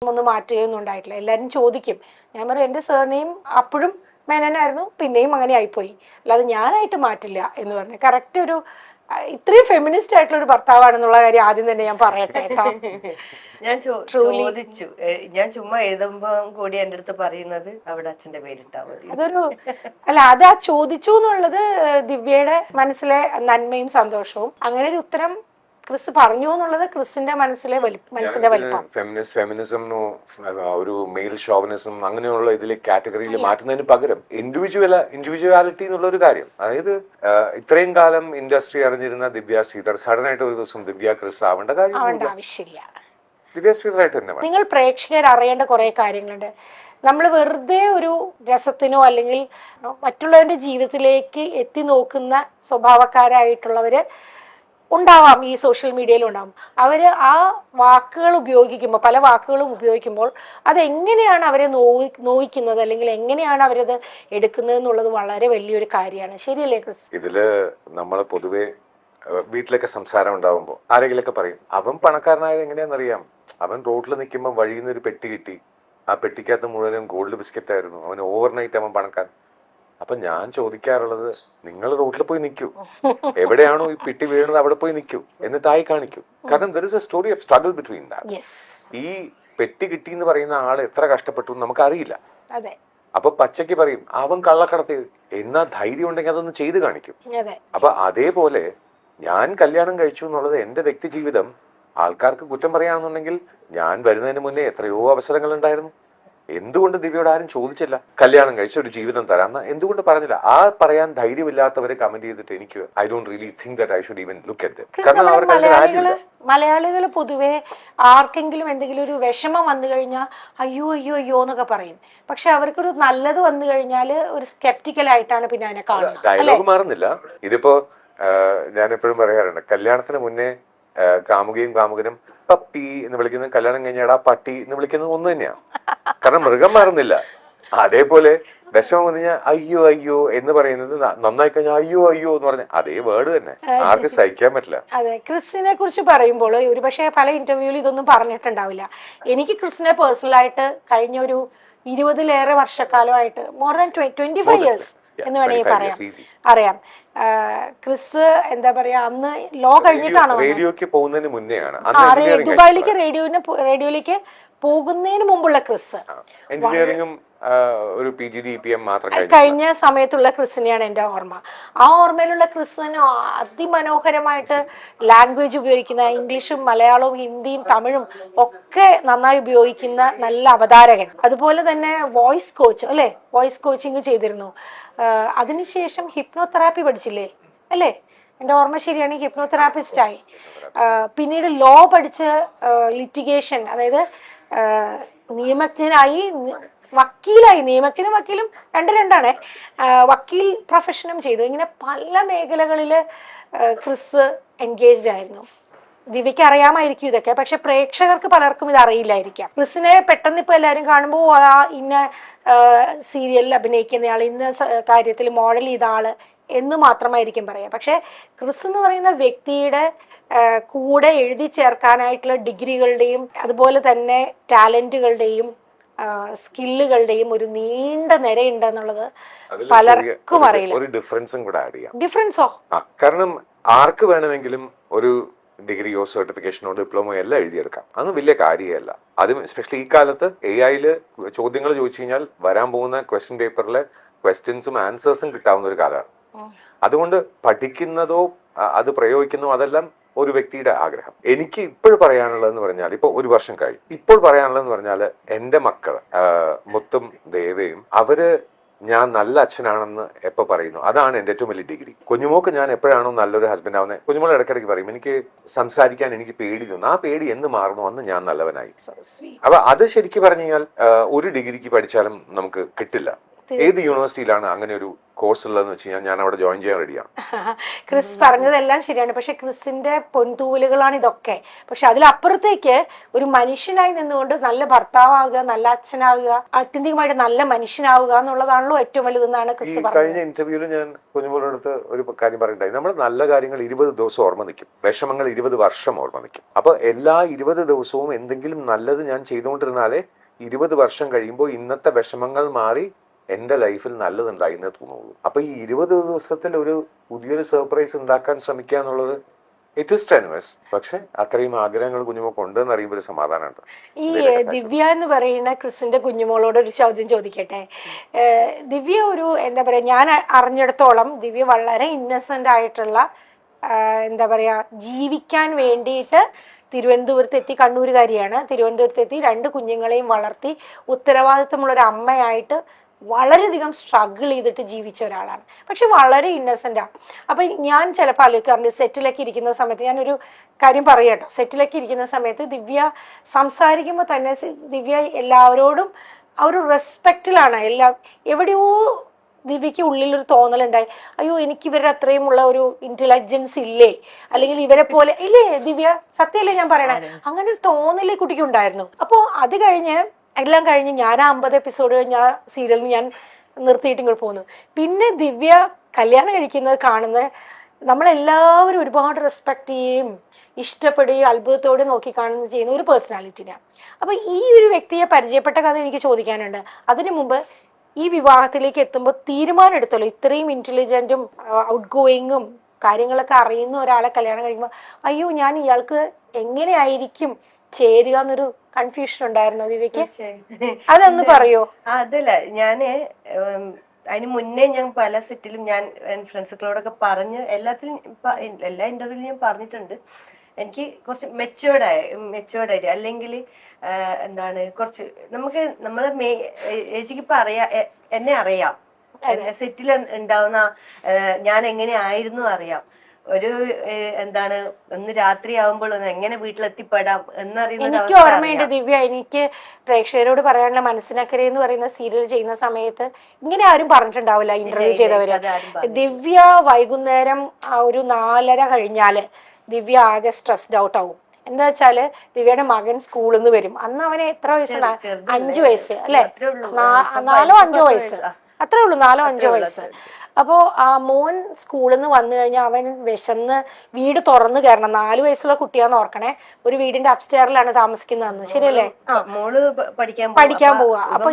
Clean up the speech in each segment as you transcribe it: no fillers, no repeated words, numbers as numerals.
ഒന്നും മാറ്റുകയൊന്നും ഉണ്ടായിട്ടില്ല. എല്ലാവരും ചോദിക്കും, ഞാൻ പറയും എൻ്റെ സർനെയിം അപ്പോഴും മേനനായിരുന്നു, പിന്നെയും അങ്ങനെ ആയിപ്പോയി, അല്ലാതെ ഞാനായിട്ട് മാറ്റില്ല എന്ന് പറഞ്ഞു. കറക്റ്റ് ഒരു ഇത്രയും ഫെമിനിസ്റ്റ് ആയിട്ടുള്ള ഒരു ഭർത്താവാണെന്നുള്ള കാര്യം ആദ്യം തന്നെ ഞാൻ പറയട്ടെ കേട്ടോ. ഞാൻ ചോദിച്ചു, ഞാൻ ചുമ്മാ എഴുതുമ്പോ കൂടി എന്റെ അടുത്ത് പറയുന്നത് അവിടെ അച്ഛന്റെ പേരിട്ടാ മതി. അതൊരു അല്ല, അത് ആ ചോദിച്ചു എന്നുള്ളത് ദിവ്യയുടെ മനസ്സിലെ നന്മയും സന്തോഷവും. അങ്ങനെ ഒരു ഉത്തരം ക്രിസ് പറഞ്ഞു എന്നുള്ളത് ക്രിസിന്റെ മനസ്സിന്റെ വലിപ്പം. ഫെമിനിസം ഒരു മെയിൽ ഷോവനിസം അങ്ങനെയുള്ള ഇതിലെ കാറ്റഗറിയിൽ മാറ്റുന്നതിന് പകരം ഇൻഡിവിജ്വാലിറ്റി എന്നുള്ള ഒരു കാര്യം. അതായത് ഇത്രയും കാലം ഇൻഡസ്ട്രി അറിഞ്ഞിരുന്ന ദിവ്യ ശ്രീധർ സഡൻ ആയിട്ട് ഒരു ദിവസം ദിവ്യ ക്രിസ് ആവേണ്ട ആവശ്യമില്ല. ദിവ്യ ശ്രീധറായിട്ട് തന്നെ നിങ്ങൾ പ്രേക്ഷകർ അറിയേണ്ട കുറെ കാര്യങ്ങളുണ്ട്. നമ്മൾ വെറുതെ ഒരു രസത്തിനോ അല്ലെങ്കിൽ മറ്റുള്ളവരുടെ ജീവിതത്തിലേക്ക് എത്തി നോക്കുന്ന സ്വഭാവക്കാരായിട്ടുള്ളവര് ഉണ്ടാവാം, ഈ സോഷ്യൽ മീഡിയയിൽ ഉണ്ടാവും. അവര് ആ വാക്കുകൾ ഉപയോഗിക്കുമ്പോൾ, പല വാക്കുകളും ഉപയോഗിക്കുമ്പോൾ അതെങ്ങനെയാണ് അവരെ നോവിക്കുന്നത് അല്ലെങ്കിൽ എങ്ങനെയാണ് അവരത് എടുക്കുന്നത് എന്നുള്ളത് വളരെ വലിയൊരു കാര്യമാണ്. ശരിയല്ലേ ക്രിസ്? ഇതില് നമ്മൾ പൊതുവെ വീട്ടിലൊക്കെ സംസാരം ഉണ്ടാവുമ്പോൾ ആരെങ്കിലൊക്കെ പറയും, അവൻ പണക്കാരനായത് എങ്ങനെയാണെന്നറിയാം, അവൻ റോഡിൽ നിൽക്കുമ്പോൾ വഴിയിൽ നിന്ന് ഒരു പെട്ടി കിട്ടി, ആ പെട്ടിക്കകത്ത് മുഴുവനും ഗോൾഡ് ബിസ്ക്കറ്റ് ആയിരുന്നു, അവൻ ഓവർനൈറ്റ് അവൻ പണക്കാരൻ. അപ്പൊ ഞാൻ ചോദിക്കാറുള്ളത്, നിങ്ങൾ റോഡിൽ പോയി നിൽക്കൂ, എവിടെയാണോ ഈ പെട്ടി വീഴുന്നത് അവിടെ പോയി നിൽക്കൂ, എന്നിട്ടായി കാണിക്കൂ. കാരണം there is A story of struggle between that. ഈ പെട്ടി കിട്ടി എന്ന് പറയുന്ന ആൾ എത്ര കഷ്ടപ്പെട്ടു എന്ന് നമുക്കറിയില്ല. അപ്പൊ പച്ചയ്ക്ക് പറയും അവൻ കള്ളക്കടത്തി, എന്നാ ധൈര്യം ഉണ്ടെങ്കിൽ അതൊന്ന് ചെയ്ത് കാണിക്കും. അപ്പൊ അതേപോലെ ഞാൻ കല്യാണം കഴിച്ചു എന്നുള്ളത് എന്റെ വ്യക്തി ജീവിതം ആൾക്കാർക്ക് കുറ്റം പറയാണെന്നുണ്ടെങ്കിൽ ഞാൻ വരുന്നതിന് മുന്നേ എത്രയോ അവസരങ്ങൾ ഉണ്ടായിരുന്നു. എന്തുകൊണ്ട് ദിവ്യയോട് ആരും ചോദിച്ചില്ല കല്യാണം കഴിച്ച ഒരു ജീവിതം തരാമെന്ന്? എന്തുകൊണ്ട് പറഞ്ഞില്ല? ആ പറയാൻ ധൈര്യമില്ലാത്തവരെ കമന്റ് ചെയ്തിട്ട് എനിക്ക് I don't really think that I should even look at dum. കാരണം അവർക്ക് മലയാളികൾ പൊതുവെ ആർക്കെങ്കിലും എന്തെങ്കിലും ഒരു വിഷമം വന്നു കഴിഞ്ഞാൽ അയ്യോ അയ്യോ അയ്യോ എന്നൊക്കെ പറയും. പക്ഷെ അവർക്കൊരു നല്ലത് വന്നു കഴിഞ്ഞാൽ ഒരു സ്കെപ്റ്റിക്കൽ ആയിട്ടാണ് പിന്നെ അതിനെ കാണുന്നത്. ഡയലോഗ് മാറുന്നില്ല. ഇതിപ്പോ ഞാൻ എപ്പോഴും പറയാറുണ്ട്, കല്യാണത്തിന് മുന്നേ കാമുകയും കാമുകനും പപ്പി എന്ന് വിളിക്കുന്നത് കല്യാണം കഴിഞ്ഞാൽ ആ പട്ടി എന്ന് വിളിക്കുന്നത് ഒന്ന് തന്നെയാണ്. കാരണം മൃഗം മാറുന്നില്ല. അതേപോലെ വിഷമം വന്നു കഴിഞ്ഞാൽ അയ്യോ അയ്യോ എന്ന് പറയുന്നത് നന്നായി കഴിഞ്ഞാൽ അയ്യോ അയ്യോ എന്ന് പറഞ്ഞ അതേ വേർഡ് തന്നെ ആർക്കും സഹിക്കാൻ പറ്റില്ല. അതെ, ക്രിസ്റ്റിനെ കുറിച്ച് പറയുമ്പോൾ ഒരുപക്ഷെ പല ഇന്റർവ്യൂവിൽ ഇതൊന്നും പറഞ്ഞിട്ടുണ്ടാവില്ല. എനിക്ക് ക്രിസ്റ്റിനെ പേഴ്സണലായിട്ട് കഴിഞ്ഞ ഒരു 20-ലേറെ വർഷക്കാലമായിട്ട് മോർ ദാൻ 25 years എന്ന് വേണമെങ്കിൽ അറിയാം. ക്രിസ് എന്താ പറയാ, അന്ന് ലോ കഴിഞ്ഞിട്ടാണ് റേഡിയോക്ക് പോകുന്നതിന് മുന്നെയാണ് ദുബായിലേക്ക് റേഡിയോയിലേക്ക് പോകുന്നതിന് മുമ്പുള്ള ക്രിസ്. എഞ്ചിനീയറിംഗും ഒരു PGDPM മാത്രം കഴിഞ്ഞ സമയത്തുള്ള ക്രിസിനെയാണ് എൻ്റെ ഓർമ്മ. ആ ഓർമ്മയിലുള്ള ക്രിസിന് അതിമനോഹരമായിട്ട് ലാംഗ്വേജ് ഉപയോഗിക്കുന്ന, ഇംഗ്ലീഷും മലയാളവും ഹിന്ദിയും തമിഴും ഒക്കെ നന്നായി ഉപയോഗിക്കുന്ന നല്ല അവതാരകൻ. അതുപോലെ തന്നെ വോയിസ് കോച്ച് അല്ലെ, വോയിസ് കോച്ചിങ് ചെയ്തിരുന്നു. അതിനുശേഷം ഹിപ്നോതെറാപ്പി പഠിച്ചില്ലേ അല്ലേ? എൻ്റെ ഓർമ്മ ശരിയാണെങ്കിൽ ഹിപ്നോതെറാപ്പിസ്റ്റ് ആയി. പിന്നീട് ലോ പഠിച്ച് ലിറ്റിഗേഷൻ, അതായത് നിയമജ്ഞനായി, വക്കീലായി. നിയമജ്ഞനും വക്കീലും രണ്ടാണ്. വക്കീൽ പ്രൊഫഷനും ചെയ്തു. ഇങ്ങനെ പല മേഖലകളില് ക്രിസ് എൻഗേജ്ഡ് ആയിരുന്നു. ദിവ്യക്ക് അറിയാമായിരിക്കും ഇതൊക്കെ, പക്ഷെ പ്രേക്ഷകർക്ക് പലർക്കും ഇത് അറിയില്ലായിരിക്കാം. ക്രിസിനെ പെട്ടെന്ന് ഇപ്പൊ എല്ലാവരും കാണുമ്പോൾ ഇന്ന സീരിയലിൽ അഭിനയിക്കുന്നയാൾ, ഇന്ന കാര്യത്തിൽ മോഡൽ ചെയ്ത ആള് എന്ന് മാത്രമായിരിക്കും പറയാം. പക്ഷെ ക്രിസ് എന്ന് പറയുന്ന വ്യക്തിയുടെ കൂടെ എഴുതി ചേർക്കാനായിട്ടുള്ള ഡിഗ്രികളുടെയും അതുപോലെ തന്നെ ടാലന്റുകളുടെയും സ്കില്ലുകളുടെയും ഒരു നീണ്ട നിരയുണ്ടെന്നുള്ളത് പലർക്കും അറിയില്ല. ഒരു ഡിഫറൻസും കൂടെ ആഡ് ചെയ്യാം. ഡിഫറൻസോ? കാരണം ആർക്ക് വേണമെങ്കിലും ഒരു ഡിഗ്രിയോ സർട്ടിഫിക്കേഷനോ ഡിപ്ലോമയോ എല്ലാം എഴുതിയെടുക്കാം. അതൊന്നും വലിയ കാര്യമല്ല. അതും എസ്പെഷ്യലി ഈ കാലത്ത് AI ചോദ്യങ്ങൾ ചോദിച്ചു കഴിഞ്ഞാൽ വരാൻ പോകുന്ന ക്വസ്റ്റ്യൻ പേപ്പറിലെ ക്വസ്റ്റ്യൻസും ആൻസേഴ്സും കിട്ടാവുന്ന ഒരു കാലമാണ്. അതുകൊണ്ട് പഠിക്കുന്നതോ അത് പ്രയോഗിക്കുന്നതോ അതെല്ലാം ഒരു വ്യക്തിയുടെ ആഗ്രഹം. എനിക്ക് ഇപ്പോഴും പറയാനുള്ളതെന്ന് പറഞ്ഞാൽ, ഇപ്പൊ 1 വർഷം കഴിഞ്ഞു, ഇപ്പോൾ പറയാനുള്ളതെന്ന് പറഞ്ഞാൽ എന്റെ മക്കള് മുത്തും ദേവയും അവര് ഞാൻ നല്ല അച്ഛനാണെന്ന് എപ്പോ പറയുന്നു അതാണ് എന്റെ ഏറ്റവും വലിയ ഡിഗ്രി. കുഞ്ഞുമോക്ക് ഞാൻ എപ്പോഴാണോ നല്ലൊരു ഹസ്ബൻഡ് ആവുന്നത്, കുഞ്ഞുമോൾ ഇടയ്ക്കിടയ്ക്ക് പറയും എനിക്ക് സംസാരിക്കാൻ എനിക്ക് പേടി തോന്നുന്നു. ആ പേടി എന്ന് മാറുന്നു അന്ന് ഞാൻ നല്ലവനായി. അപ്പൊ അത് ശരിക്കും പറഞ്ഞു കഴിഞ്ഞാൽ ഒരു ഡിഗ്രിക്ക് പഠിച്ചാലും നമുക്ക് കിട്ടില്ല. ഏത് യൂണിവേഴ്സിറ്റിയിലാണ് അങ്ങനെ ഒരു കോഴ്സ് ഉള്ളതെന്ന് വെച്ച് കഴിഞ്ഞാൽ ഞാൻ അവിടെ ജോയിൻ ചെയ്യാൻ റെഡിയാണ്. ക്രിസ് പറഞ്ഞതെല്ലാം ശരിയാണ്. പക്ഷെ ക്രിസിന്റെ പൊൻതൂവലുകളാണ് ഇതൊക്കെ. പക്ഷെ അതിലപ്പുറത്തേക്ക് ഒരു മനുഷ്യനായി നിന്നുകൊണ്ട് നല്ല ഭർത്താവുക, നല്ല അച്ഛനാവുക, ആത്യന്തികമായിട്ട് നല്ല മനുഷ്യനാവുക എന്നുള്ളതാണല്ലോ ഏറ്റവും വലുതെന്നാണ് ക്രിസ് പറഞ്ഞത്. കഴിഞ്ഞ ഇന്റർവ്യൂവിൽ ഞാൻ കുഞ്ഞുമോളുടെ അടുത്ത് ഒരു കാര്യം പറയണ്ടായി. നമ്മൾ നല്ല കാര്യങ്ങൾ 20 ദിവസം ഓർമ്മ നിൽക്കും, വിഷമങ്ങൾ 20 വർഷം ഓർമ്മ നിൽക്കും. അപ്പൊ എല്ലാ 20 ദിവസവും എന്തെങ്കിലും നല്ലത് ഞാൻ ചെയ്തുകൊണ്ടിരുന്നാലേ 20 വർഷം കഴിയുമ്പോൾ ഇന്നത്തെ വിഷമങ്ങൾ മാറി എന്റെ ലൈഫിൽ നല്ലതുണ്ടായിന്നേ തോന്നുള്ളൂ. അപ്പൊ ഈ 20 ദിവസത്തിൽ ഒരു പുതിയൊരു സർപ്രൈസ് ഉണ്ടാക്കാൻ ശ്രമിക്കുക എന്നുള്ളത് ഇറ്റ് ഇസ് ടെനുവസ്. പക്ഷെ അത്രയും ആഗ്രഹങ്ങൾ കുഞ്ഞുമോൾക്ക് ഉണ്ടെന്ന് അറിയുമ്പോൾ ഒരു സമാധാനമുണ്ട്. ഈ ദിവ്യ എന്ന് പറയുന്ന ക്രിസിന്റെ കുഞ്ഞുമോളോട് ഒരു ചോദ്യം ചോദിക്കട്ടെ. ദിവ്യ ഒരു എന്താ പറയാ, ഞാൻ അറിഞ്ഞിടത്തോളം ദിവ്യ വളരെ ഇന്നസെന്റ് ആയിട്ടുള്ള എന്താ പറയാ, ജീവിക്കാൻ വേണ്ടിയിട്ട് തിരുവനന്തപുരത്തെത്തി, കണ്ണൂരുകാരിയാണ്, തിരുവനന്തപുരത്തെത്തി 2 കുഞ്ഞുങ്ങളെയും വളർത്തി ഉത്തരവാദിത്തമുള്ള ഒരു അമ്മയായിട്ട് വളരെയധികം സ്ട്രഗിൾ ചെയ്തിട്ട് ജീവിച്ച ഒരാളാണ്. പക്ഷെ വളരെ ഇന്നസെന്റാണ്. അപ്പൊ ഞാൻ ചിലപ്പോൾ ആലോചിക്കാറുണ്ട്, സെറ്റിലൊക്കെ ഇരിക്കുന്ന സമയത്ത്, ഞാനൊരു കാര്യം പറയട്ടോ, സെറ്റിലൊക്കെ ഇരിക്കുന്ന സമയത്ത് ദിവ്യ സംസാരിക്കുമ്പോൾ തന്നെ ദിവ്യ എല്ലാവരോടും ആ ഒരു റെസ്പെക്റ്റിലാണ്. എവിടെയോ ദിവ്യക്ക് ഉള്ളിലൊരു തോന്നലുണ്ടായി, അയ്യോ എനിക്ക് ഇവരുടെ അത്രയും ഉള്ള ഒരു ഇന്റലിജൻസ് ഇല്ലേ, അല്ലെങ്കിൽ ഇവരെ പോലെ ഇല്ലേ ദിവ്യ, സത്യമല്ലേ ഞാൻ പറയണേ, അങ്ങനെ ഒരു തോന്നല് കുട്ടിക്ക് ഉണ്ടായിരുന്നു. അപ്പോൾ അത് എല്ലാം കഴിഞ്ഞ് ഞാൻ 50 എപ്പിസോഡ് കഴിഞ്ഞ സീരിയലിൽ ഞാൻ നിർത്തിയിട്ട് ഇങ്ങോട്ട് പോന്നു. പിന്നെ ദിവ്യ കല്യാണം കഴിക്കുന്നത് കാണുന്ന നമ്മളെല്ലാവരും ഒരുപാട് റെസ്പെക്ട് ചെയ്യുകയും ഇഷ്ടപ്പെടുകയും അത്ഭുതത്തോടെ നോക്കി കാണുന്ന ചെയ്യുന്ന ഒരു പേഴ്സണാലിറ്റിയാണ്. അപ്പൊ ഈ ഒരു വ്യക്തിയെ പരിചയപ്പെട്ട കഥ എനിക്ക് ചോദിക്കാനുണ്ട്. അതിനു മുമ്പ് ഈ വിവാഹത്തിലേക്ക് എത്തുമ്പോൾ തീരുമാനം എടുത്തല്ലോ, ഇത്രയും ഇന്റലിജന്റും ഔട്ട് ഗോയിങ്ങും കാര്യങ്ങളൊക്കെ അറിയുന്ന ഒരാളെ കല്യാണം കഴിക്കുമ്പോൾ അയ്യോ ഞാൻ ഇയാൾക്ക് എങ്ങനെയായിരിക്കും ചേരുക എന്നൊരു കൺഫ്യൂഷൻ ഉണ്ടായിരുന്നു ദിവ്യക്ക്. അതൊന്ന് പറയോ? അതല്ല, ഞാന് അതിന് മുന്നേ ഞാൻ പല സെറ്റിലും ഞാൻ ഫ്രണ്ട്സുകളോടൊക്കെ പറഞ്ഞ് എല്ലാ ഇന്റർവ്യൂവിലും ഞാൻ പറഞ്ഞിട്ടുണ്ട്, എനിക്ക് കുറച്ച് മെച്ചുവേർഡായിട്ട് അല്ലെങ്കിൽ എന്താണ് കുറച്ച് നമ്മളെ ഏച്ചിക്ക് ഇപ്പൊ എന്നെ അറിയാം, സെറ്റിൽ ഉണ്ടാവുന്ന ഞാൻ എങ്ങനെ ആയിരുന്നു അറിയാം. ഒരു എന്താണ് ഒന്ന് രാത്രി ആവുമ്പോൾ എങ്ങനെ വീട്ടിലെത്തിപ്പെടാം എന്നറിയുന്ന എനിക്ക് ഓർമ്മയുണ്ട് ദിവ്യ, എനിക്ക് പ്രേക്ഷകരോട് പറയാനുള്ള മനസ്സിനക്കരെ എന്ന് പറയുന്ന സീരിയൽ ചെയ്യുന്ന സമയത്ത് ഇങ്ങനെ ആരും പറഞ്ഞിട്ടുണ്ടാവില്ല ഇന്റർവ്യൂ ചെയ്തവര്. ദിവ്യ വൈകുന്നേരം ഒരു 4:30 കഴിഞ്ഞാല് ദിവ്യ ആകെ സ്ട്രെസ്ഡ് ഔട്ട് ആവും. എന്താ വെച്ചാല് ദിവ്യയുടെ മകൻ സ്കൂളിൽ നിന്ന് വരും. അന്ന് അവന് എത്ര വയസ്സുണ്ട്? 5 വയസ്സ് അല്ലെ, 4-5 വയസ്സ്, അത്രേ ഉള്ളൂ, 4-5 വയസ്സ്. അപ്പോ ആ മോൻ സ്കൂളിൽ നിന്ന് വന്നു കഴിഞ്ഞാൽ അവൻ വിശന്ന് വീട് തുറന്നു കയറണം. 4 വയസ്സുള്ള കുട്ടിയാന്ന് ഓർക്കണേ. ഒരു വീടിന്റെ അപ്സ്റ്റെയറിലാണ് താമസിക്കുന്നതെന്ന്, ശരിയല്ലേ? പഠിക്കാൻ പോവാ. അപ്പൊ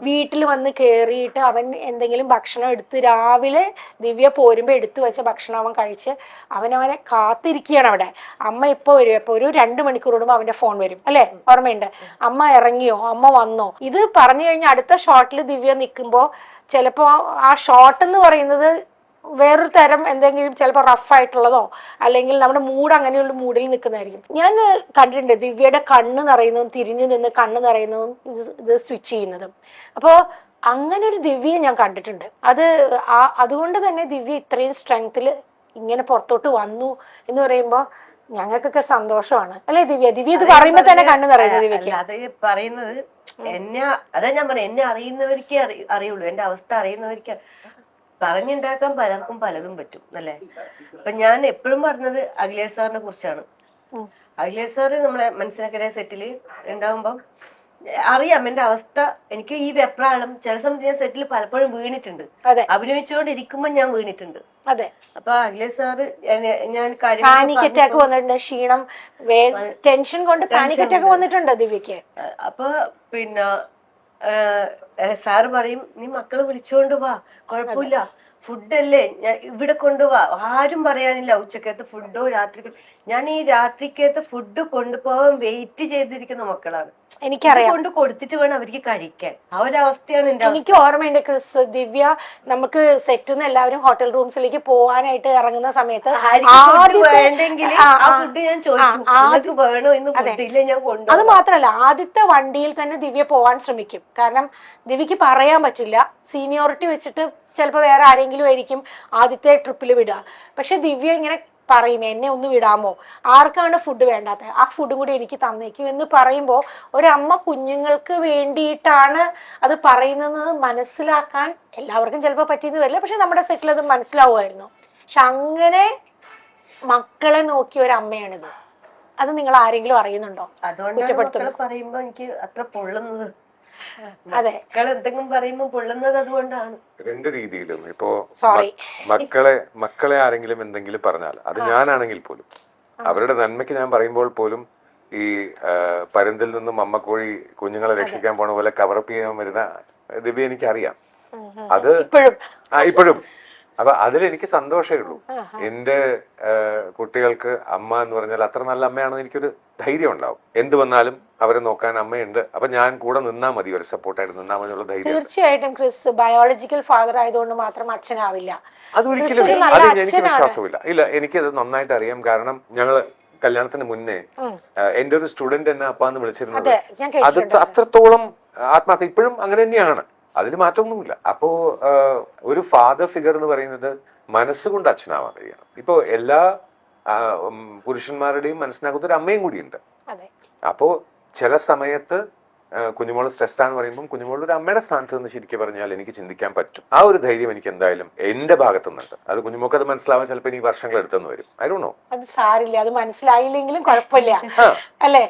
വീട്ടിൽ വന്ന് കേറിയിട്ട് അവൻ എന്തെങ്കിലും ഭക്ഷണം എടുത്ത് രാവിലെ ദിവ്യ പോരുമ്പോ എടുത്തു വെച്ച ഭക്ഷണം അവൻ കഴിച്ച് അവനെ കാത്തിരിക്കുകയാണ് അവിടെ. അമ്മ ഇപ്പൊ വരും. അപ്പൊ ഒരു 2 മണിക്കൂർ കൂടുമ്പോ അവന്റെ ഫോൺ വരും, അല്ലെ? ഓർമ്മയുണ്ട്? അമ്മ ഇറങ്ങിയോ, അമ്മ വന്നോ? ഇത് പറഞ്ഞു കഴിഞ്ഞാൽ അടുത്ത ഷോട്ടിൽ ദിവ്യ നിൽക്കുമ്പോ ചിലപ്പോ ആ ഷോട്ട് എന്ന് പറയുന്നത് വേറൊരു തരം എന്തെങ്കിലും ചിലപ്പോൾ റഫായിട്ടുള്ളതോ അല്ലെങ്കിൽ നമ്മുടെ മൂഡ് അങ്ങനെയുള്ള മൂഡിൽ നിൽക്കുന്നതായിരിക്കും. ഞാൻ കണ്ടിട്ടുണ്ട് ദിവ്യയുടെ കണ്ണ് നിറയുന്നതും തിരിഞ്ഞു നിന്ന് കണ്ണ് നിറയുന്നതും ഇത് സ്വിച്ച് ചെയ്യുന്നതും. അപ്പോൾ അങ്ങനെ ഒരു ദിവ്യയെ ഞാൻ കണ്ടിട്ടുണ്ട്. അതുകൊണ്ട് തന്നെ ദിവ്യ ഇത്രയും സ്ട്രെങ്ത്തിൽ ഇങ്ങനെ പുറത്തോട്ട് വന്നു എന്ന് പറയുമ്പോൾ ഞങ്ങൾക്കൊക്കെ സന്തോഷമാണ്, അല്ലെ ദിവ്യ? ദിവ്യ ഇത് പറയുമ്പോ തന്നെ കണ്ണു നിറയുന്നത് ദിവ്യക്ക്. അത് പറയുന്നത് അതാ ഞാൻ പറയാം, എന്നെ അറിയുന്നവർക്കേ അറിയുള്ളൂ, എന്റെ അവസ്ഥ അറിയുന്നവർക്കേ. പറഞ്ഞുണ്ടാക്കാൻ പലർക്കും പലതും പറ്റും, അല്ലേ? അപ്പൊ ഞാൻ എപ്പോഴും പറഞ്ഞത് അഖിലേഷ് സാറിനെ കുറിച്ചാണ്. അഖിലേഷ് സാറ് നമ്മളെ മനസ്സിലാക്കിയ സെറ്റില് ഉണ്ടാവുമ്പോ അറിയാം എന്റെ അവസ്ഥ. എനിക്ക് ഈ വെപ്രാളം ചില സമയത്ത് ഞാൻ സെറ്റിൽ പലപ്പോഴും വീണിട്ടുണ്ട്, അഭിനയിച്ചുകൊണ്ടിരിക്കുമ്പോ ഞാൻ വീണിട്ടുണ്ട്. അതെ. അപ്പൊ അഖിലേഷ് സാറ് ഞാൻ പാനിക് അറ്റാക്ക് വന്നിട്ടുണ്ട്, ക്ഷീണം, ടെൻഷൻ കൊണ്ട് പാനിക് അറ്റാക്ക് വന്നിട്ടുണ്ട് ദിവ്യക്ക്. അപ്പൊ പിന്നെ സാറ് പറയും, നീ മക്കളെ വിളിച്ചോണ്ട് വാ, കുഴപ്പമില്ല, ഫുഡല്ലേ ഇവിടെ കൊണ്ടുപോവാ, ആരും പറയാനില്ല ഉച്ചക്കത്തെ ഫുഡോ രാത്രിക്കോ. ഞാൻ ഈ രാത്രിക്കത്തെ ഫുഡ് കൊണ്ടുപോകാൻ വെയിറ്റ് ചെയ്തിരിക്കുന്ന മക്കളാണ്. എനിക്കറിയാം, കൊണ്ട് കൊടുത്തിട്ട് വേണം അവർക്ക് കഴിക്കാൻ. ആ ഒരു അവസ്ഥയാണ് എനിക്ക് ഓർമ്മയുണ്ട് ക്രിസ്. ദിവ്യ നമുക്ക് സെറ്റിൽ നിന്ന് എല്ലാവരും ഹോട്ടൽ റൂംസിലേക്ക് പോവാനായിട്ട് ഇറങ്ങുന്ന സമയത്ത് അത് മാത്രല്ല ആദ്യത്തെ വണ്ടിയിൽ തന്നെ ദിവ്യ പോവാൻ ശ്രമിക്കും. കാരണം ദിവ്യക്ക് പറയാൻ പറ്റില്ല, സീനിയോറിറ്റി വെച്ചിട്ട് ചിലപ്പോൾ വേറെ ആരെങ്കിലും ആയിരിക്കും ആദ്യത്തെ ട്രിപ്പിൽ വിടുക. പക്ഷെ ദിവ്യ ഇങ്ങനെ പറയും എന്നെ ഒന്ന് വിടാമോ, ആർക്കാണ് ഫുഡ് വേണ്ടാത്തത്, ആ ഫുഡും കൂടി എനിക്ക് തന്നേക്കും എന്ന് പറയുമ്പോൾ ഒരമ്മ കുഞ്ഞുങ്ങൾക്ക് വേണ്ടിയിട്ടാണ് അത് പറയുന്നത് മനസ്സിലാക്കാൻ എല്ലാവർക്കും ചിലപ്പോൾ പറ്റിയെന്ന് വരില്ല. പക്ഷെ നമ്മുടെ സെറ്റിൽ അത് മനസ്സിലാവുമായിരുന്നു. പക്ഷെ അങ്ങനെ മക്കളെ നോക്കിയ ഒരു അമ്മയാണിത്. അത് നിങ്ങൾ ആരെങ്കിലും അറിയുന്നുണ്ടോ? അതുകൊണ്ടാണ് പറയുമ്പോ എനിക്ക് അത്ര പൊള്ളുന്നത്. അതെ, എന്തെങ്കിലും പറയുമ്പോ പൊള്ളുന്നത് അതുകൊണ്ടാണ്. രണ്ട് രീതിയിലും ഇപ്പോ സോറി, മക്കളെ ആരെങ്കിലും എന്തെങ്കിലും പറഞ്ഞാൽ അത് ഞാനാണെങ്കിൽ പോലും അവരുടെ നന്മയ്ക്ക് ഞാൻ പറയുമ്പോൾ പോലും ഈ പരുന്തിൽ നിന്നും അമ്മക്കോഴി കുഞ്ഞുങ്ങളെ രക്ഷിക്കാൻ പോണ പോലെ കവറപ്പ് ചെയ്യാൻ വരുന്ന ദിവ്യ എനിക്കറിയാം. അത് ഇപ്പോഴും അപ്പൊ അതിലെനിക്ക് സന്തോഷമേ ഉള്ളൂ. എന്റെ കുട്ടികൾക്ക് അമ്മ എന്ന് പറഞ്ഞാൽ അത്ര നല്ല അമ്മയാണെന്ന് എനിക്കൊരു ധൈര്യം ഉണ്ടാവും. എന്ത് വന്നാലും അവരെ നോക്കാൻ അമ്മയുണ്ട്. അപ്പൊ ഞാൻ കൂടെ നിന്നാ മതി, ഒരു സപ്പോർട്ടായിട്ട് നിന്നാ മതി എന്നുള്ള ധൈര്യം. തീർച്ചയായിട്ടും ക്രിസ് ബയോളജിക്കൽ ഫാദർ ആയതുകൊണ്ട് മാത്രം അച്ഛനാവില്ല. അതൊരിക്കലും അത് എനിക്ക് വിശ്വാസമില്ല. ഇല്ല, എനിക്കത് നന്നായിട്ട് അറിയാം. കാരണം ഞങ്ങള് കല്യാണത്തിന് മുന്നേ എന്റെ ഒരു സ്റ്റുഡന്റ് എന്നെ അപ്പാന്ന് വിളിച്ചിരുന്നത് അത് അത്രത്തോളം ആത്മാർത്ഥ. ഇപ്പോഴും അങ്ങനെ തന്നെയാണ്, അതിന് മാറ്റമൊന്നുമില്ല. അപ്പോ ഒരു ഫാദർ ഫിഗർ എന്ന് പറയുന്നത് മനസ്സുകൊണ്ട് അച്ഛനാവാൻ കഴിയണം. ഇപ്പോ എല്ലാ പുരുഷന്മാരുടെയും മനസ്സിനകത്ത് ഒരു അമ്മയും കൂടിയുണ്ട്. അപ്പോ ചില സമയത്ത് കുഞ്ഞുമോള് സ്ട്രെസ്ഡാന്ന് പറയുമ്പോൾ കുഞ്ഞുമോൾ ഒരു അമ്മയുടെ സ്ഥാനത്ത് നിന്ന് ശരിക്കും പറഞ്ഞാൽ എനിക്ക് ചിന്തിക്കാൻ പറ്റും. ആ ഒരു ധൈര്യം എനിക്ക് എന്തായാലും എന്റെ ഭാഗത്തു നിന്നുണ്ട്. അത് കുഞ്ഞുമോക്ക് അത് മനസ്സിലാവാൻ ചിലപ്പോൾ ഇനി വർഷങ്ങൾ എടുത്തെന്ന് വരും. I don't know. അത് സാരില്ല, അത് മനസ്സിലായില്ലെങ്കിലും കുഴപ്പമില്ല അല്ലേ?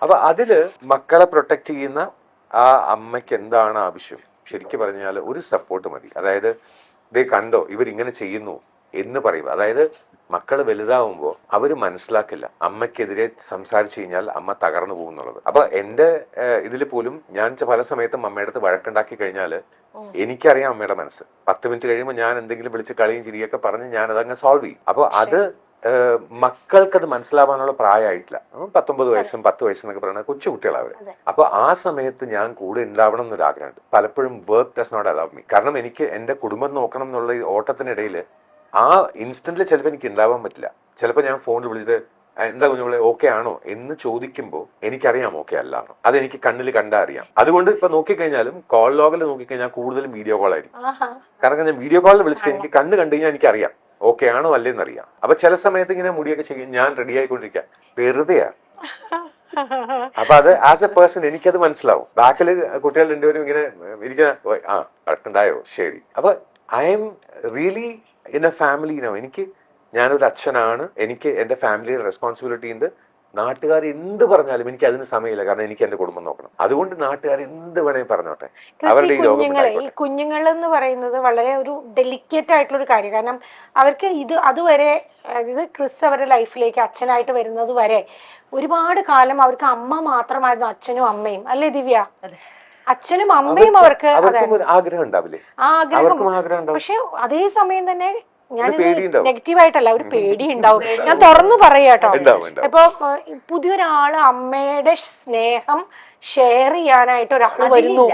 അപ്പൊ അതില് മക്കളെ പ്രൊട്ടക്ട് ചെയ്യുന്ന ആ അമ്മയ്ക്ക് എന്താണ് ആവശ്യം? ശരിക്കും പറഞ്ഞാൽ ഒരു സപ്പോർട്ട് മതി. അതായത് ദേ കണ്ടോ ഇവരിങ്ങനെ ചെയ്യുന്നു എന്ന് പറയുക. അതായത് മക്കൾ വലുതാവുമ്പോൾ അവര് മനസ്സിലാക്കില്ല അമ്മയ്ക്കെതിരെ സംസാരിച്ചു കഴിഞ്ഞാൽ അമ്മ തകർന്നു പോകും എന്നുള്ളത്. അപ്പൊ എന്റെ ഇതിൽ പോലും ഞാൻ പല സമയത്തും അമ്മയുടെ അടുത്ത് വഴക്കുണ്ടാക്കി കഴിഞ്ഞാല് എനിക്കറിയാം അമ്മയുടെ മനസ്സ്. 10 മിനിറ്റ് കഴിയുമ്പോൾ ഞാൻ എന്തെങ്കിലും വിളിച്ച് കളിയും ചിരിയൊക്കെ പറഞ്ഞ് ഞാൻ അതങ്ങ് സോൾവ് ചെയ്യും. അപ്പൊ അത് മക്കൾക്കത് മനസ്സിലാവാനുള്ള പ്രായമായിട്ടില്ല. 19 വയസ്സും 10 വയസ്സും എന്നൊക്കെ പറയുന്നത് കൊച്ചു കുട്ടികളാണ് അവര്. അപ്പൊ ആ സമയത്ത് ഞാൻ കൂടെ ഉണ്ടാവണം എന്നൊരു ആഗ്രഹമുണ്ട്. പലപ്പോഴും work does not allow me. കാരണം എനിക്ക് എന്റെ കുടുംബം നോക്കണം എന്നുള്ള ഈ ഓട്ടത്തിനിടയിൽ ആ ഇൻസ്റ്റന്റിൽ ചിലപ്പോൾ എനിക്ക് ഉണ്ടാവാൻ പറ്റില്ല. ചിലപ്പോൾ ഞാൻ ഫോണിൽ വിളിച്ചിട്ട് എന്താ കുഞ്ഞുങ്ങളെ ഓക്കെ ആണോ എന്ന് ചോദിക്കുമ്പോൾ എനിക്കറിയാം ഓക്കെ അല്ലാണോ. അതെനിക്ക് കണ്ണിൽ കണ്ടാ അറിയാം. അതുകൊണ്ട് ഇപ്പൊ നോക്കിക്കഴിഞ്ഞാലും കോൾ ലോഗിൽ നോക്കിക്കഴിഞ്ഞാൽ കൂടുതലും വീഡിയോ കോൾ ആയിരിക്കും. കാരണം ഞാൻ വീഡിയോ കോളിൽ വിളിച്ചിട്ട് എനിക്ക് കണ്ണ് കണ്ടു കഴിഞ്ഞാൽ എനിക്കറിയാം ഓക്കെ ആണോ അല്ലേന്ന് അറിയാം. അപ്പൊ ചില സമയത്ത് ഇങ്ങനെ മുടിയൊക്കെ ചെയ്യും, ഞാൻ റെഡി ആയിക്കൊണ്ടിരിക്കാം, വെറുതെയാ. അപ്പൊ അത് ആസ് എ പേഴ്സൺ എനിക്കത് മനസ്സിലാവും. ബാക്കില് കുട്ടികൾ രണ്ടുപേരും ഇങ്ങനെ ഇരിക്കുന്ന അടുത്തുണ്ടായോ ശരി. അപ്പൊ I am really in a family no. ഞാനൊരു അച്ഛനാണ്, എനിക്ക് എന്റെ ഫാമിലിയുടെ റെസ്പോൺസിബിലിറ്റി ഉണ്ട്. നാട്ടുകാർ എന്ത് പറഞ്ഞാലും എനിക്ക് അതിന് സമയമില്ല. കാരണം എനിക്ക് എന്റെ കുടുംബം നോക്കണം. അതുകൊണ്ട് നാട്ടുകാർ എന്ത് വേണേലും പറഞ്ഞോട്ടെ. അവരുടെ ഈ കുഞ്ഞുങ്ങൾ എന്ന് പറയുന്നത് വളരെ ഒരു ഡെലിക്കേറ്റ് ആയിട്ടുള്ള ഒരു കാര്യം. കാരണം അവർക്ക് അതുവരെ അതായത് ക്രിസ് അവരുടെ ലൈഫിലേക്ക് അച്ഛനായിട്ട് വരുന്നത് വരെ ഒരുപാട് കാലം അവർക്ക് അമ്മ മാത്രമായിരുന്നു, അച്ഛനും അമ്മയും. അല്ലേ ദിവ്യ? അച്ഛനും അമ്മയും അവർക്ക് ആഗ്രഹം ഉണ്ടാവില്ലേ? ആഗ്രഹം. പക്ഷെ അതേ സമയം തന്നെ ഞാൻ നെഗറ്റീവായിട്ടല്ല, ഒരു പേടി ഉണ്ടാവും. ഞാൻ തുറന്നു പറയാട്ടോ. ഇപ്പൊ പുതിയൊരാള് അമ്മയുടെ സ്നേഹം ഷെയർ ചെയ്യാനായിട്ട് ഒരാള് വരുന്നു,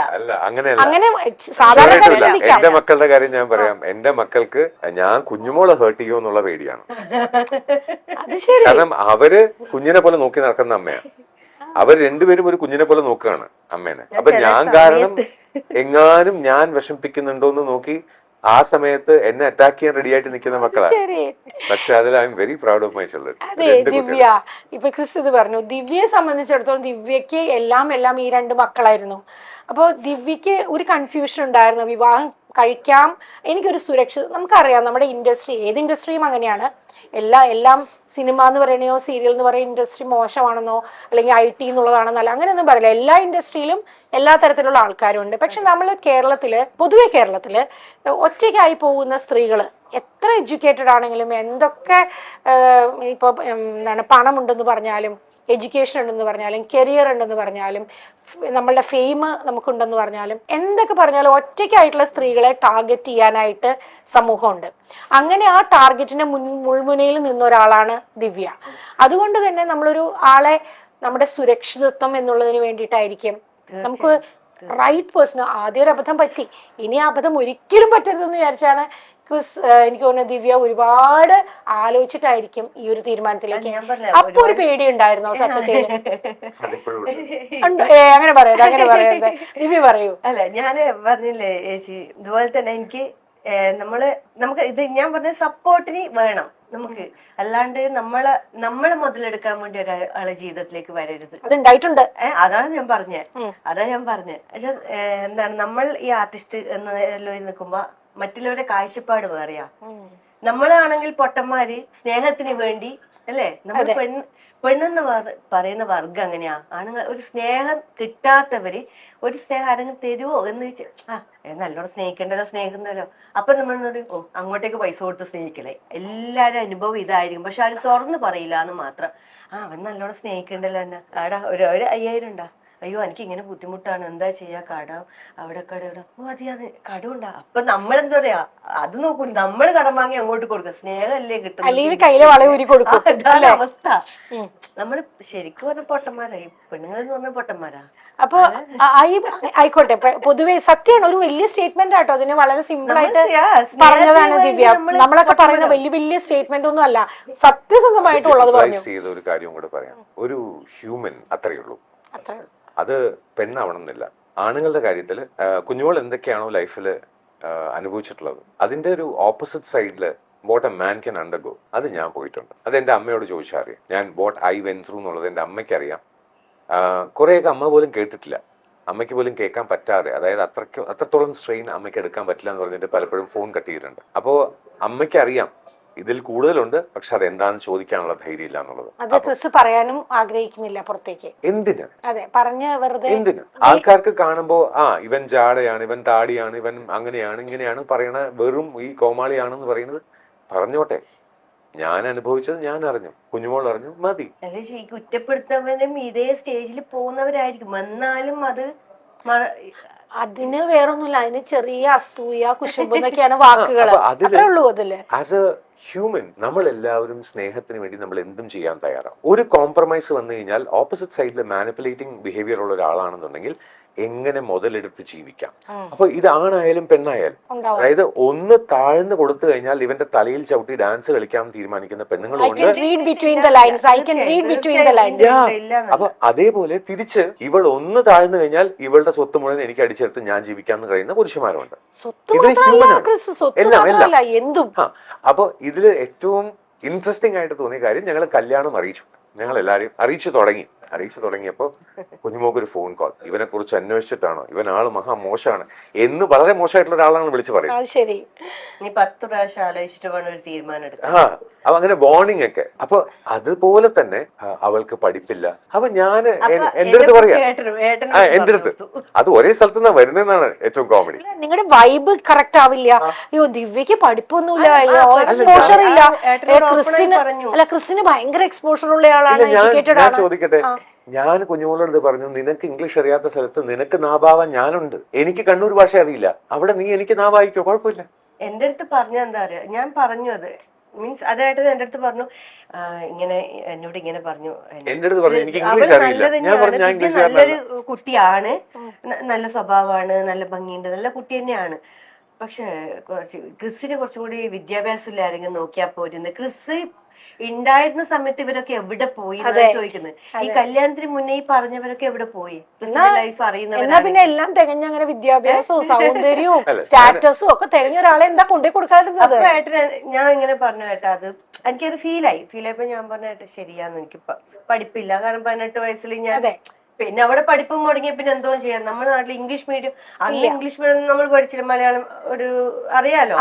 അങ്ങനെ സാധാരണ എന്റെ മക്കളുടെ കാര്യം ഞാൻ പറയാം. എന്റെ മക്കൾക്ക് ഞാൻ കുഞ്ഞുമോളെ ഹേർട്ട് ചെയ്യുമോ എന്നുള്ള പേടിയാണ്. അത് ശരി. കാരണം അവര് കുഞ്ഞിനെ പോലെ നോക്കി നടക്കുന്ന അമ്മയാണ്. അവർ രണ്ടുപേരും ഒരു കുഞ്ഞിനെ പോലെ നോക്കുകയാണ് അമ്മേനെ. അപ്പൊ ഞാൻ കാരണം എങ്ങാനും ഞാൻ വിഷമിപ്പിക്കുന്നുണ്ടോ എന്ന് നോക്കി ആ സമയത്ത് എന്നെ അറ്റാക്ക് ചെയ്യാൻ റെഡി ആയിട്ട് നിൽക്കുന്ന മക്കളാണ്. പക്ഷെ അതിൽ I am very proud of my children. അതെ ദിവ്യ, ഇപ്പൊ ക്രിസ് ഇത് പറഞ്ഞു, ദിവ്യയെ സംബന്ധിച്ചിടത്തോളം ദിവ്യക്ക് എല്ലാം ഈ 2 മക്കളായിരുന്നു. അപ്പോൾ ദിവ്യക്ക് ഒരു കൺഫ്യൂഷൻ ഉണ്ടായിരുന്നു. വിവാഹം കഴിക്കാം, എനിക്കൊരു നമുക്കറിയാം നമ്മുടെ ഇൻഡസ്ട്രി, ഏത് ഇൻഡസ്ട്രിയും അങ്ങനെയാണ്. എല്ലാം സിനിമ എന്ന് പറയണോ സീരിയൽ എന്ന് പറയുന്ന ഇൻഡസ്ട്രി മോശമാണെന്നോ അല്ലെങ്കിൽ IT എന്നുള്ളതാണെന്നല്ല, അങ്ങനെയൊന്നും പറയില്ല. എല്ലാ ഇൻഡസ്ട്രിയിലും എല്ലാ തരത്തിലുള്ള ആൾക്കാരും ഉണ്ട്. പക്ഷെ നമ്മൾ പൊതുവെ കേരളത്തില് ഒറ്റയ്ക്കായി പോകുന്ന സ്ത്രീകള് എത്ര എഡ്യൂക്കേറ്റഡ് ആണെങ്കിലും എന്തൊക്കെ ഇപ്പൊ പണമുണ്ടെന്ന് പറഞ്ഞാലും എഡ്യൂക്കേഷൻ ഉണ്ടെന്ന് പറഞ്ഞാലും കരിയർ ഉണ്ടെന്ന് പറഞ്ഞാലും നമ്മളുടെ ഫെയിം നമുക്കുണ്ടെന്ന് പറഞ്ഞാലും എന്തൊക്കെ പറഞ്ഞാലും ഒറ്റയ്ക്കായിട്ടുള്ള സ്ത്രീകളെ ടാർഗറ്റ് ചെയ്യാനായിട്ട് സമൂഹമുണ്ട്. അങ്ങനെ ആ ടാർഗറ്റിന്റെ മുൾമുനയിൽ നിന്ന ഒരാളാണ് ദിവ്യ. അതുകൊണ്ട് തന്നെ നമ്മളൊരു ആളെ നമ്മുടെ സുരക്ഷിതത്വം എന്നുള്ളതിന് വേണ്ടിയിട്ടായിരിക്കും നമുക്ക് റൈറ്റ് പേഴ്സൺ. ആദ്യം ഒരു അബദ്ധം പറ്റി, ഇനി ആ അബദ്ധം ഒരിക്കലും പറ്റരുതെന്ന് വിചാരിച്ചാണ് ക്രിസ് എനിക്ക് തോന്നുന്നു ദിവ്യ ഒരുപാട് ആലോചിച്ചിട്ടായിരിക്കും ഈ ഒരു തീരുമാനത്തിലേക്ക്. അപ്പൊ ഒരു പേടി ഉണ്ടായിരുന്നോ സത്യത്തിൽ? അങ്ങനെ പറയരുത് ദിവ്യ പറയൂ. അല്ല ഞാന് പറഞ്ഞില്ലേ ചേച്ചി, ഇതുപോലെ തന്നെ എനിക്ക് നമുക്ക് ഇത് ഞാൻ പറഞ്ഞ സപ്പോർട്ടിന് വേണം. നമുക്ക്. അല്ലാണ്ട് നമ്മളെ മുതലെടുക്കാൻ വേണ്ടി ഒരാളെ ജീവിതത്തിലേക്ക് വരരുത്. അതുണ്ടായിട്ടുണ്ട്. അതാണ് ഞാൻ പറഞ്ഞത്. പക്ഷെ എന്താണ്, നമ്മൾ ഈ ആർട്ടിസ്റ്റ് എന്ന നിൽക്കുമ്പോ മറ്റുള്ളവരുടെ കാഴ്ചപ്പാട് വേറെയാ. നമ്മളാണെങ്കിൽ പൊട്ടന്മാര് സ്നേഹത്തിന് വേണ്ടി അല്ലേ, നമ്മൾ പെണ്ണെന്ന് പറയുന്ന വർഗം അങ്ങനെയാ. ആണുങ്ങൾ ഒരു സ്നേഹം കിട്ടാത്തവര് ഒരു സ്നേഹം ആരെങ്കിലും തരുവോ എന്ന് വെച്ചാൽ നല്ലോണം സ്നേഹിക്കണ്ടല്ലോ. അപ്പൊ നമ്മൾ അങ്ങോട്ടേക്ക് പൈസ കൊടുത്ത് സ്നേഹിക്കലേ. എല്ലാരും അനുഭവം ഇതായിരിക്കും, പക്ഷെ ആരും തുറന്ന് പറയില്ല എന്ന് മാത്രം. അവൻ നല്ലോണം സ്നേഹിക്കണ്ടല്ലോ എന്നെ, ആടാ ഒരു 5000 ഉണ്ടാ, അയ്യോ എനിക്ക് ഇങ്ങനെ ബുദ്ധിമുട്ടാണ്, എന്താ ചെയ്യാ, കടം അവിടെ അതെയാന്ന് കടമുണ്ടാ. അപ്പൊ നമ്മളെന്താ പറയാ, അത് നോക്കൂ, നമ്മള് കടം വാങ്ങി അങ്ങോട്ട് കൊടുക്കുക, സ്നേഹമല്ലേ കിട്ടുന്നത്, കയ്യിലെ വള ഊരി കൊടുക്കും. അതാണ് അവസ്ഥ. നമ്മള് ശരിക്കും പറഞ്ഞ പൊട്ടന്മാരായി, പെണ്ണുങ്ങളെന്ന് പറഞ്ഞ പൊട്ടന്മാരാ. അപ്പൊ ആയിക്കോട്ടെ, പൊതുവെ സത്യമാണ്, ഒരു വലിയ സ്റ്റേറ്റ്മെന്റ് ആട്ടോ. അതിന് വളരെ സിമ്പിൾ ആയിട്ട് പറഞ്ഞതാണ് ദിവ്യ. നമ്മളൊക്കെ പറയുന്ന വലിയ സ്റ്റേറ്റ്മെന്റ് ഒന്നും അല്ല, സത്യസന്ധമായിട്ടുള്ളത് പറഞ്ഞു. ചെയ്ത ഒരു കാര്യം കൂടെ പറയാം. ഒരു ഹ്യൂമൻ അത്രയേ ഉള്ളൂ, അത് പെണ്ണാവണം എന്നില്ല. ആണുങ്ങളുടെ കാര്യത്തില് കുഞ്ഞുങ്ങൾ എന്തൊക്കെയാണോ ലൈഫില് അനുഭവിച്ചിട്ടുള്ളത്, അതിന്റെ ഒരു ഓപ്പോസിറ്റ് സൈഡില് what a man can undergo, അത് ഞാൻ പോയിട്ടുണ്ട്. അത് എന്റെ അമ്മയോട് ചോദിച്ചാൽ അറിയാം. ഞാൻ വാട്ട് ഐ വെന്റ് ത്രൂ എന്നുള്ളത് എന്റെ അമ്മയ്ക്ക് അറിയാം. കുറെയൊക്കെ അമ്മ പോലും കേട്ടിട്ടില്ല, അമ്മയ്ക്ക് പോലും കേൾക്കാൻ പറ്റാതെ, അതായത് അത്രത്തോളം സ്ട്രെയിൻ അമ്മയ്ക്ക് എടുക്കാൻ പറ്റില്ല എന്ന് പറഞ്ഞിട്ട് പലപ്പോഴും ഫോൺ കട്ട് ചെയ്തിട്ടുണ്ട്. അപ്പോ അമ്മയ്ക്ക് അറിയാം ഇതിൽ കൂടുതലുണ്ട്, പക്ഷെ അത് എന്താണെന്ന് ചോദിക്കാനുള്ള ധൈര്യം ഇല്ല എന്നുള്ളത്. അത് ക്രിസ് പറയാനും ആഗ്രഹിക്കുന്നില്ല പുറത്തേക്ക്. എന്തിന്? അതെ, പറഞ്ഞ വെറുതെ എന്തിന്? ആൾക്കാർക്ക് കാണുമ്പോ ഇവൻ ജാടയാണ്, ഇവൻ താടിയാണ്, ഇവൻ അങ്ങനെയാണ് ഇങ്ങനെയാണ് പറയണ, വെറും ഈ കോമാളിയാണെന്ന് പറയുന്നത് പറഞ്ഞോട്ടെ. ഞാൻ അനുഭവിച്ചത് ഞാൻ അറിഞ്ഞു, കുഞ്ഞുമോൾ അറിഞ്ഞു, മതി. ഈ കുറ്റപ്പെടുത്തവരും ഇതേ സ്റ്റേജിൽ പോകുന്നവരായിരിക്കും, എന്നാലും അതിന് വേറൊന്നുമില്ല, അതിന് ചെറിയ അസൂയ, കുശുമ്പ് എന്നൊക്കെയാണ് വാക്കുകൾ. അത്രേ ഉള്ളൂ അതില്. ആസ് എ ഹ്യൂമൻ നമ്മൾ എല്ലാവരും സ്നേഹത്തിന് വേണ്ടി നമ്മൾ എന്തും ചെയ്യാൻ തയ്യാറാണ്. ഒരു കോംപ്രമൈസ് വന്നു കഴിഞ്ഞാൽ ഓപ്പോസിറ്റ് സൈഡിൽ മാനിപ്പുലേറ്റിംഗ് ബിഹേവിയർ ഉള്ള ഒരാളാണെന്നുണ്ടെങ്കിൽ എങ്ങനെ മുതലെടുത്ത് ജീവിക്കാം. അപ്പൊ ഇതാണായാലും പെണ്ണായാലും, അതായത് ഒന്ന് താഴ്ന്നു കൊടുത്തു കഴിഞ്ഞാൽ ഇവന്റെ തലയിൽ ചവിട്ടി ഡാൻസ് കളിക്കാൻ തീരുമാനിക്കുന്ന പെണ്ണുങ്ങളുണ്ട്. അപ്പൊ അതേപോലെ തിരിച്ച് ഇവൾ ഒന്ന് താഴ്ന്നു കഴിഞ്ഞാൽ ഇവളുടെ സ്വത്ത് മുഴുവൻ എനിക്ക് അടിച്ചെടുത്ത് ഞാൻ ജീവിക്കാന്ന് കഴിയുന്ന പുരുഷന്മാരുണ്ട്. അപ്പൊ ഇതില് ഏറ്റവും ഇൻട്രസ്റ്റിംഗ് ആയിട്ട് തോന്നിയ കാര്യം, ഞങ്ങൾ കല്യാണം അറിയിച്ചു, ഞങ്ങൾ എല്ലാവരും അറിയിച്ചു തുടങ്ങിയപ്പോ കുഞ്ഞുമോക്ക് ഒരു ഫോൺ കോൾ, ഇവനെ കുറിച്ച് അന്വേഷിച്ചിട്ടാണോ, ഇവൻ ആള് മോശമാണ് എന്ന് വളരെ മോശമായിട്ടുള്ള ഒരാളാണ് വിളിച്ചു പറയുന്നത്. ശരി, നീ 10 പ്രാവശ്യം ആലോചിച്ചിട്ട് വേണം ഒരു തീരുമാനം എടുക്കാൻ. അപ്പൊ അങ്ങനെ വാർണിംഗ് ഒക്കെ. അപ്പൊ അതുപോലെ തന്നെ അവൾക്ക് പഠിപ്പില്ല. അപ്പൊ ഞാൻ എന്റെ അടുത്ത് പറയാം, എന്റെ അടുത്ത് അത് ഒരേ സ്ഥലത്ത് നിന്നാ വരുന്നതെന്നാണ് ഏറ്റവും കോമഡി. നിങ്ങളുടെ വൈബ് കറക്റ്റ് ആവില്ല. അയ്യോ ദിവ്യക്ക് പഠിപ്പൊന്നുമില്ല, എക്സ്പോഷർ ഇല്ല. ക്രിസ്റ്റിന് ഭയങ്കര എക്സ്പോഷർ ഉള്ള ആളാണ്, എഡ്യൂക്കേറ്റഡ് ഞാൻ ചോദിക്കട്ടെ, ഞാൻ കുഞ്ഞുമോളോട് പറഞ്ഞു, നിനക്ക് ഇംഗ്ലീഷ് അറിയാത്ത സ്ഥലത്ത് നിനക്ക് നാവാവാൻ ഞാനുണ്ട്. എനിക്ക് കണ്ണൂർ ഭാഷ അറിയില്ല, അവിടെ നീ എനിക്ക് നാവായിക്കോ, കുഴപ്പമില്ല. എന്റെ അടുത്ത് പറഞ്ഞ എന്താ പറയാ, ഞാൻ പറഞ്ഞു, അത് മീൻസ് അതായിട്ട് എന്റെ അടുത്ത് പറഞ്ഞു, ഇങ്ങനെ എന്നോട് ഇങ്ങനെ പറഞ്ഞു, എന്റെ അടുത്ത് പറഞ്ഞു എനിക്ക് ഇംഗ്ലീഷ് അറിയില്ല. ഞാൻ പറഞ്ഞു ഞാൻ ഇംഗ്ലീഷ് നല്ലൊരു കുട്ടിയാണ്, നല്ല സ്വഭാവമാണ്, നല്ല ഭംഗിയുണ്ട്, നല്ല കുട്ടി തന്നെയാണ്. പക്ഷെ ക്രിസ്സിന് കുറച്ചും കൂടി വിദ്യാഭ്യാസം ഇല്ല, ആരെങ്കിലും നോക്കിയാ പോരുന്നു. ക്രിസ് ഉണ്ടായിരുന്ന സമയത്ത് ഇവരൊക്കെ എവിടെ പോയി ചോദിക്കുന്നത്. ഈ കല്യാണത്തിന് മുന്നേ ഈ പറഞ്ഞവരൊക്കെ എവിടെ പോയി? ലൈഫ് അറിയുന്ന പിന്നെ എല്ലാം തികഞ്ഞ അങ്ങനെ വിദ്യാഭ്യാസവും സൗന്ദര്യവും സ്റ്റാറ്റസും ഒക്കെ തികഞ്ഞ ഒരാളെ എന്താ കൊണ്ടേ കൊടുക്കാതിരുന്നത്? ഞാൻ ഇങ്ങനെ പറഞ്ഞു കേട്ടാ, അത് എനിക്കത് ഫീലായപ്പോ ഞാൻ പറഞ്ഞ കേട്ടാ, ശരിയാന്ന്, എനിക്ക് പഠിപ്പില്ല. കാരണം 18 വയസ്സിൽ ഞാൻ പിന്നെ അവിടെ പഠിപ്പും മുടങ്ങിയ പിന്നെ എന്തോ ചെയ്യാം. നമ്മുടെ നാട്ടിൽ ഇംഗ്ലീഷ് മീഡിയം, അന്ന് ഇംഗ്ലീഷ് മീഡിയം നമ്മൾ പഠിച്ചില്ല, മലയാളം ഒരു അറിയാലോ.